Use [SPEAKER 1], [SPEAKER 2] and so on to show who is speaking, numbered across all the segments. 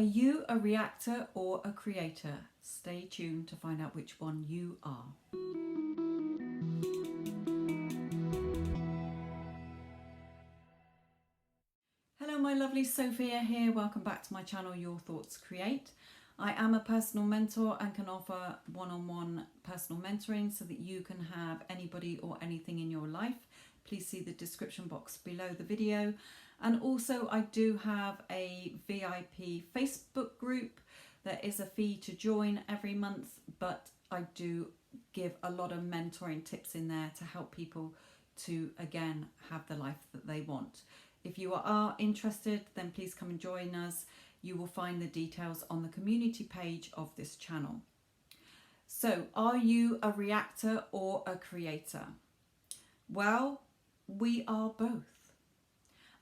[SPEAKER 1] Are you a reactor or a creator? Stay tuned to find out which one you are. Hello my lovely, Sophia here. Welcome back to my channel, Your Thoughts Create. I am a personal mentor and can offer one-on-one personal mentoring so that you can have anybody or anything in your life. Please see the description box below the video. And also I do have a VIP Facebook group. There is a fee to join every month, but I do give a lot of mentoring tips in there to help people to, again, have the life that they want. If you are interested, then please come and join us. You will find the details on the community page of this channel. So, are you a reactor or a creator? Well, we are both.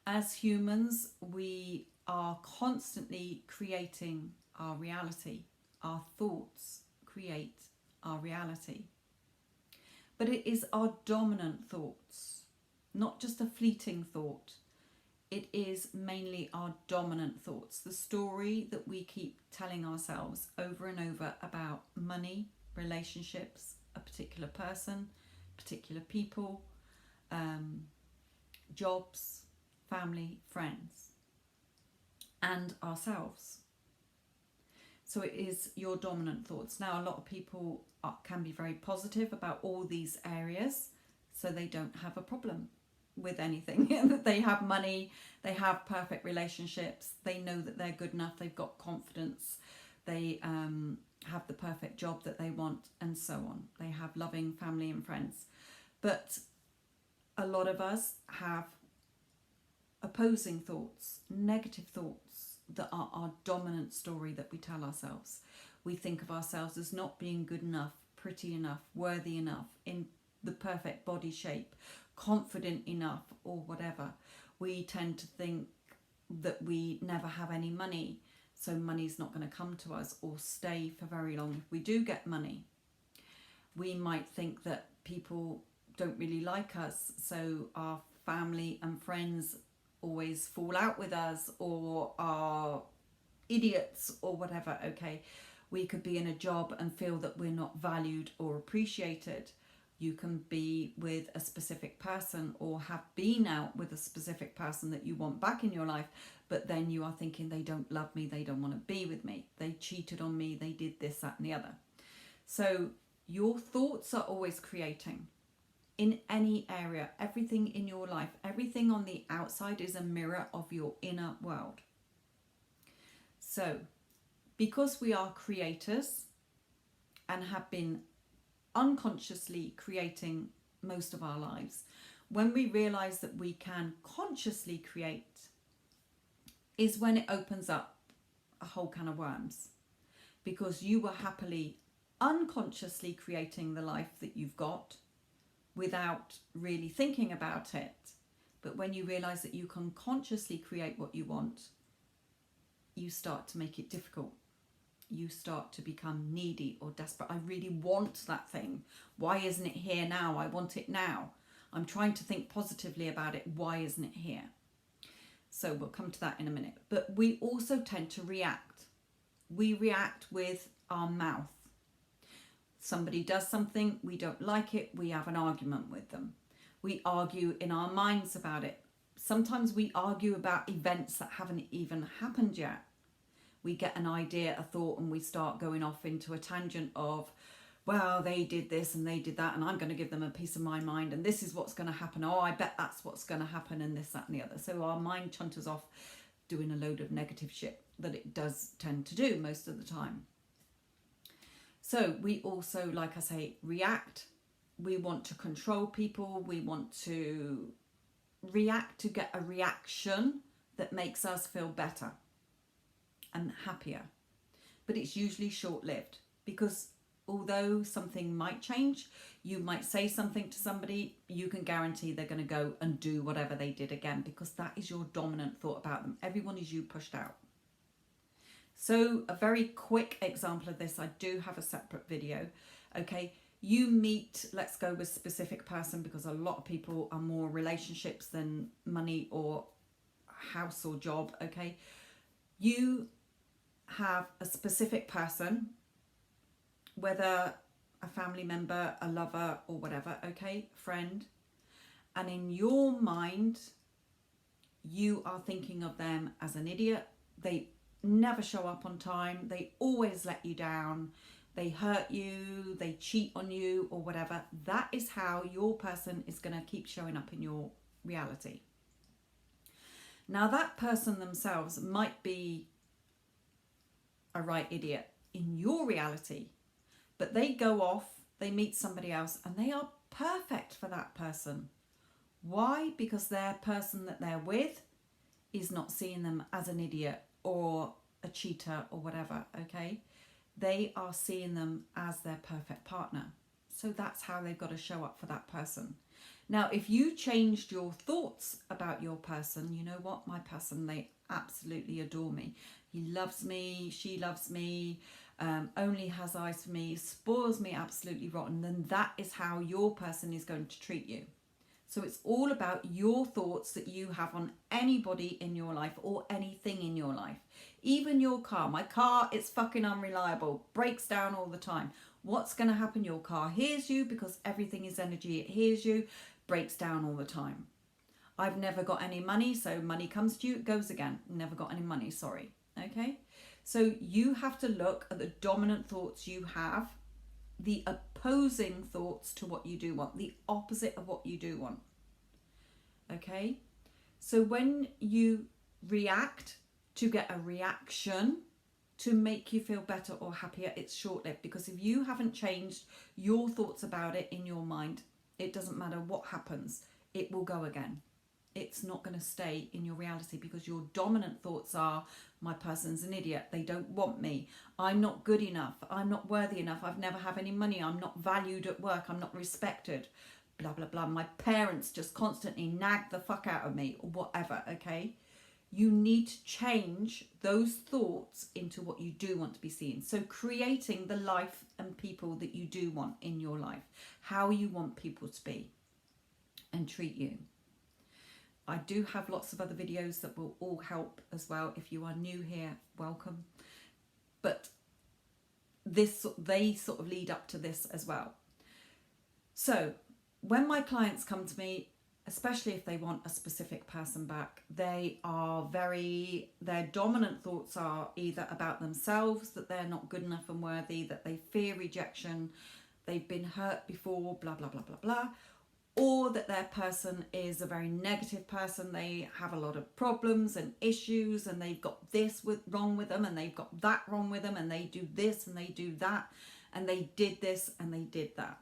[SPEAKER 1] As humans, we are constantly creating our reality. Our thoughts create our reality. But it is our dominant thoughts, not just a fleeting thought. It is mainly our dominant thoughts, the story that we keep telling ourselves over and over about money, relationships, a particular person, particular people, jobs, family, friends, and ourselves. So it is your dominant thoughts. Now, a lot of people can be very positive about all these areas, so they don't have a problem with anything. They have money, they have perfect relationships, they know that they're good enough, they've got confidence, they have the perfect job that they want, and so on. They have loving family and friends. But a lot of us have opposing thoughts, negative thoughts that are our dominant story that we tell ourselves. We think of ourselves as not being good enough, pretty enough, worthy enough, in the perfect body shape, confident enough, or whatever. We tend to think that we never have any money, so money's not going to come to us or stay for very long if we do get money. We might think that people don't really like us, so our family and friends always fall out with us or are idiots or whatever. Okay, we could be in a job and feel that we're not valued or appreciated. You can be with a specific person or have been out with a specific person that you want back in your life, but then you are thinking they don't love me, they don't want to be with me, they cheated on me, they did this, that and the other. So your thoughts are always creating in any area, everything in your life, everything on the outside is a mirror of your inner world. So because we are creators and have been unconsciously creating most of our lives, when we realize that we can consciously create is when it opens up a whole can of worms, because you were happily unconsciously creating the life that you've got without really thinking about it. But when you realize that you can consciously create what you want, you start to make it difficult. You start to become needy or desperate. I really want that thing. Why isn't it here now? I want it now. I'm trying to think positively about it. Why isn't it here? So we'll come to that in a minute. But we also tend to react. We react with our mouth. Somebody does something, we don't like it, we have an argument with them. We argue in our minds about it. Sometimes we argue about events that haven't even happened yet. We get an idea, a thought, and we start going off into a tangent of, well, they did this and they did that, and I'm going to give them a piece of my mind, and this is what's going to happen. Oh, I bet that's what's going to happen, and this, that, and the other. So our mind chunters off doing a load of negative shit that it does tend to do most of the time. So we also, like I say, react. We want to control people. We want to react to get a reaction that makes us feel better and happier. But it's usually short-lived, because although something might change, you might say something to somebody, you can guarantee they're going to go and do whatever they did again, because that is your dominant thought about them. Everyone is you pushed out. So a very quick example of this, I do have a separate video. Okay, you meet, let's go with specific person, because a lot of people are more relationships than money or house or job. Okay, you have a specific person, whether a family member, a lover, or whatever, okay, friend, and in your mind, you are thinking of them as an idiot. They never show up on time. They always let you down. They hurt you. They cheat on you, or whatever. That is how your person is going to keep showing up in your reality. Now, that person themselves might be a right idiot in your reality, but they go off, they meet somebody else, and they are perfect for that person. Why? Because their person that they're with is not seeing them as an idiot or a cheater or whatever, okay? They are seeing them as their perfect partner. So that's how they've got to show up for that person. Now, if you changed your thoughts about your person, you know what? My person, they absolutely adore me. He loves me, she loves me, only has eyes for me, spoils me absolutely rotten, then that is how your person is going to treat you. So it's all about your thoughts that you have on anybody in your life or anything in your life. Even your car. My car is fucking unreliable, breaks down all the time. What's going to happen? Your car hears you because everything is energy. It hears you, breaks down all the time. I've never got any money, so money comes to you, it goes again. Never got any money, sorry. Okay? So you have to look at the dominant thoughts you have, the opposing thoughts to what you do want, the opposite of what you do want. Okay? So when you react to get a reaction to make you feel better or happier, it's short-lived, because if you haven't changed your thoughts about it in your mind, it doesn't matter what happens, it will go again. It's not going to stay in your reality, because your dominant thoughts are, my person's an idiot, they don't want me, I'm not good enough, I'm not worthy enough, I've never had any money, I'm not valued at work, I'm not respected, blah blah blah, my parents just constantly nag the fuck out of me, or whatever. Okay, you need to change those thoughts into what you do want to be seen. So creating the life and people that you do want in your life, how you want people to be and treat you. I do have lots of other videos that will all help as well. If you are new here, welcome. But they sort of lead up to this as well. So when my clients come to me, especially if they want a specific person back, their dominant thoughts are either about themselves, that they're not good enough and worthy, that they fear rejection, they've been hurt before, blah, blah, blah, blah, blah, or that their person is a very negative person. They have a lot of problems and issues, and they've got this wrong with them, and they've got that wrong with them, and they do this and they do that, and they did this and they did that.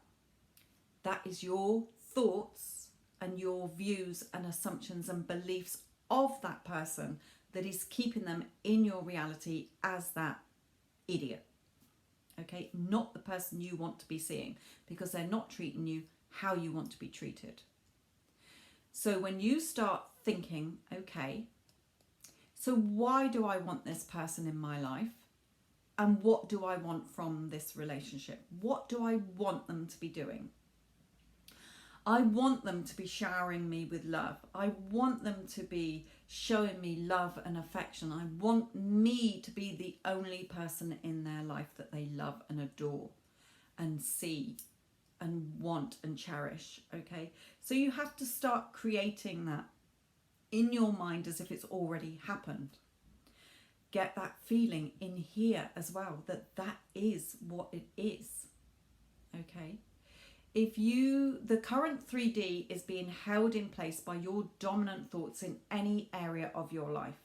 [SPEAKER 1] That is your thoughts and your views and assumptions and beliefs of that person that is keeping them in your reality as that idiot. Okay, not the person you want to be seeing, because they're not treating you how you want to be treated. So when you start thinking, okay, so why do I want this person in my life? And what do I want from this relationship? What do I want them to be doing? I want them to be showering me with love. I want them to be showing me love and affection. I want me to be the only person in their life that they love and adore and see and want and cherish. Okay, so you have to start creating that in your mind as if it's already happened. Get that feeling in here as well, that that is what it is. Okay, if the current 3D is being held in place by your dominant thoughts in any area of your life.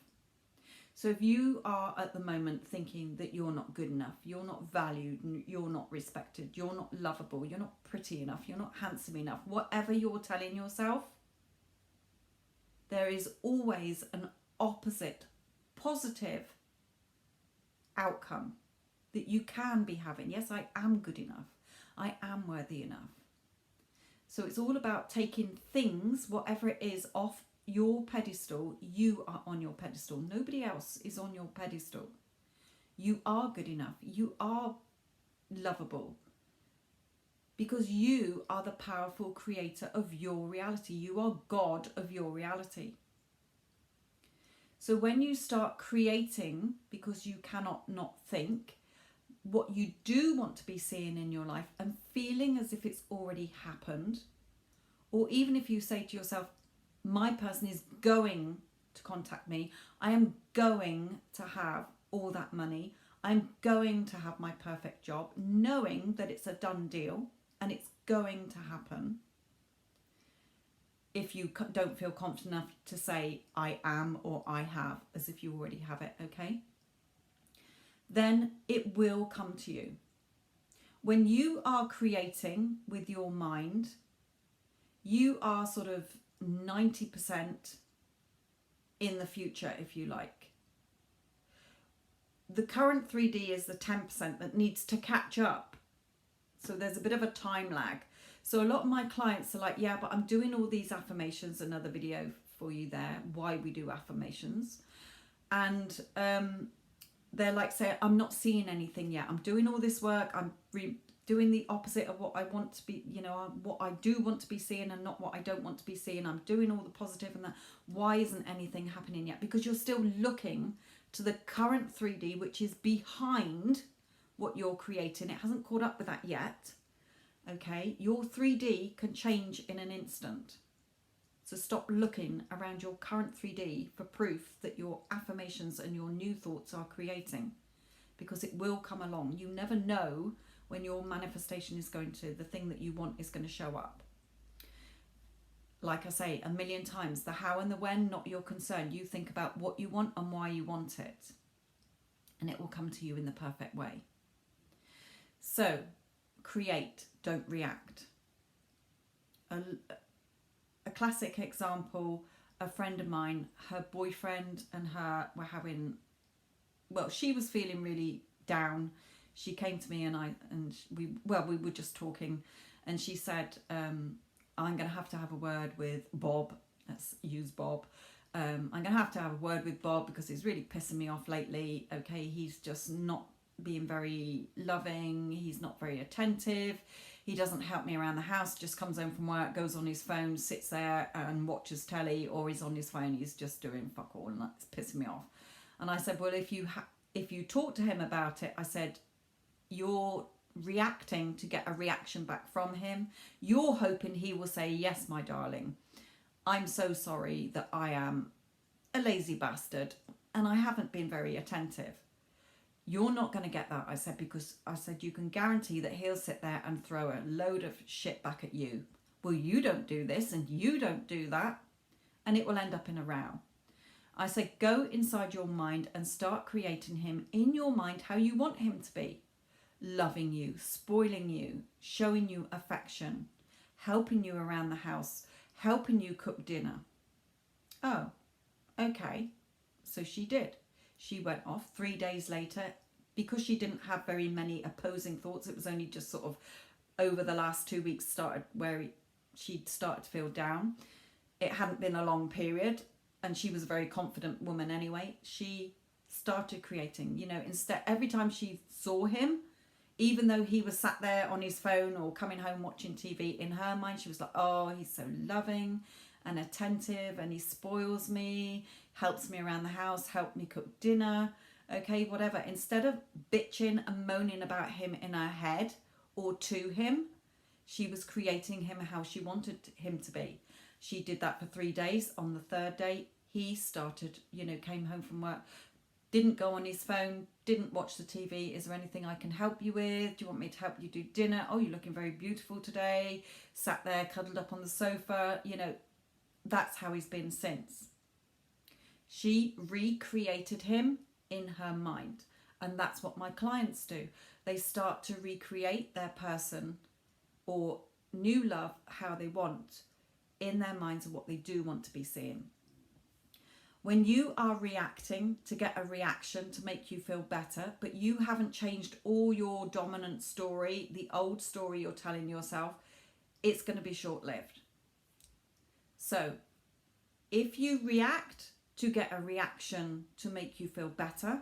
[SPEAKER 1] So if you are at the moment thinking that you're not good enough, you're not valued, you're not respected, you're not lovable, you're not pretty enough, you're not handsome enough, whatever you're telling yourself, there is always an opposite, positive outcome that you can be having. Yes, I am good enough. I am worthy enough. So it's all about taking things, whatever it is, off your pedestal. You are on your pedestal. Nobody else is on your pedestal. You are good enough. You are lovable. Because you are the powerful creator of your reality. You are God of your reality. So when you start creating, because you cannot not think, what you do want to be seeing in your life and feeling as if it's already happened, or even if you say to yourself, my person is going to contact me, I am going to have all that money, I'm going to have my perfect job, knowing that it's a done deal and it's going to happen. If you don't feel confident enough to say I am or I have, as if you already have it, okay? Then it will come to you. When you are creating with your mind, you are sort of 90% in the future, if you like. The current 3D is the 10% that needs to catch up. So there's a bit of a time lag. So a lot of my clients are like, yeah, but I'm doing all these affirmations, another video for you there, why we do affirmations. And they're like, say, I'm not seeing anything yet. I'm doing all this work. I'm doing the opposite of what I want to be, what I do want to be seeing and not what I don't want to be seeing. I'm doing all the positive and that. Why isn't anything happening yet? Because you're still looking to the current 3D, which is behind what you're creating. It hasn't caught up with that yet. Okay, your 3D can change in an instant. So stop looking around your current 3D for proof that your affirmations and your new thoughts are creating, because it will come along. You never know when your manifestation is going to, the thing that you want is going to show up. Like I say a million times, the how and the when, not your concern. You think about what you want and why you want it, and it will come to you in the perfect way. So create, don't react. A classic example, a friend of mine, her boyfriend and her were having, well, she was feeling really down. She came to me and we were just talking, and she said, I'm going to have a word with Bob. Let's use Bob. I'm going to have a word with Bob because he's really pissing me off lately. Okay, he's just not being very loving. He's not very attentive. He doesn't help me around the house, just comes home from work, goes on his phone, sits there and watches telly, or he's on his phone, he's just doing fuck all, and that's pissing me off. And I said, well, if you talk to him about it, I said, you're reacting to get a reaction back from him. You're hoping he will say, yes, my darling, I'm so sorry that I am a lazy bastard and I haven't been very attentive. You're not going to get that, I said, because I said you can guarantee that he'll sit there and throw a load of shit back at you. Well, you don't do this and you don't do that, and it will end up in a row. I said, go inside your mind and start creating him in your mind how you want him to be. Loving you, spoiling you, showing you affection, helping you around the house, helping you cook dinner. Oh, okay. So she did. She went off 3 days later, because she didn't have very many opposing thoughts. It was only just sort of over the last 2 weeks started where she'd started to feel down. It hadn't been a long period, and she was a very confident woman anyway. She started creating, instead, every time she saw him, even though he was sat there on his phone or coming home watching TV, in her mind she was like, oh, he's so loving and attentive and he spoils me, helps me around the house, helped me cook dinner, okay, whatever. Instead of bitching and moaning about him in her head or to him, she was creating him how she wanted him to be. She did that for 3 days. On the third day, he started, came home from work, didn't go on his phone, didn't watch the TV. Is there anything I can help you with? Do you want me to help you do dinner? Oh, you're looking very beautiful today. Sat there, cuddled up on the sofa. That's how he's been since. She recreated him in her mind. And that's what my clients do. They start to recreate their person or new love how they want in their minds of what they do want to be seeing. When you are reacting to get a reaction to make you feel better, but you haven't changed all your dominant story, the old story you're telling yourself, it's going to be short-lived. So if you react to get a reaction to make you feel better,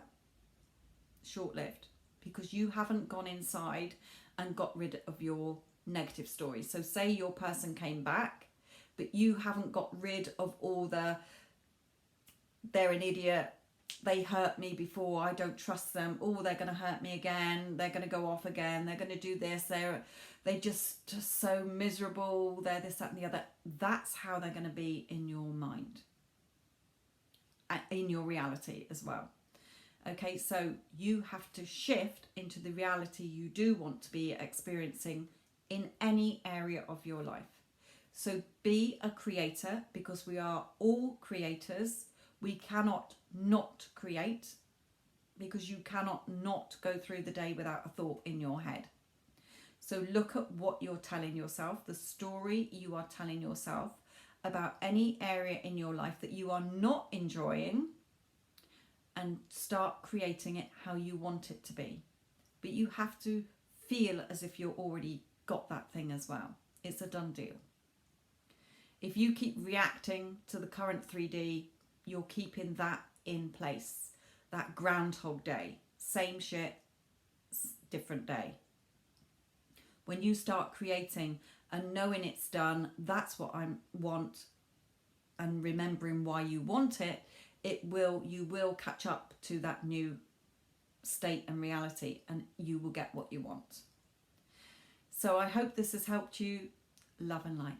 [SPEAKER 1] short-lived, because you haven't gone inside and got rid of your negative stories. So say your person came back, but you haven't got rid of all the they're an idiot, they hurt me before, I don't trust them, oh, they're going to hurt me again, they're going to go off again, they're going to do this, they just so miserable, they're this, that and the other. That's how they're going to be in your mind, in your reality as well. Okay, so you have to shift into the reality you do want to be experiencing in any area of your life. So be a creator, because we are all creators. We cannot not create, because you cannot not go through the day without a thought in your head. So look at what you're telling yourself, the story you are telling yourself about any area in your life that you are not enjoying, and start creating it how you want it to be. But you have to feel as if you're already got that thing as well. It's a done deal. If you keep reacting to the current 3D, you're keeping that in place. That Groundhog Day, same shit, different day. When you start creating and knowing it's done, that's what I want, and remembering why you want it, you will catch up to that new state and reality, and you will get what you want. So I hope this has helped you. Love and light.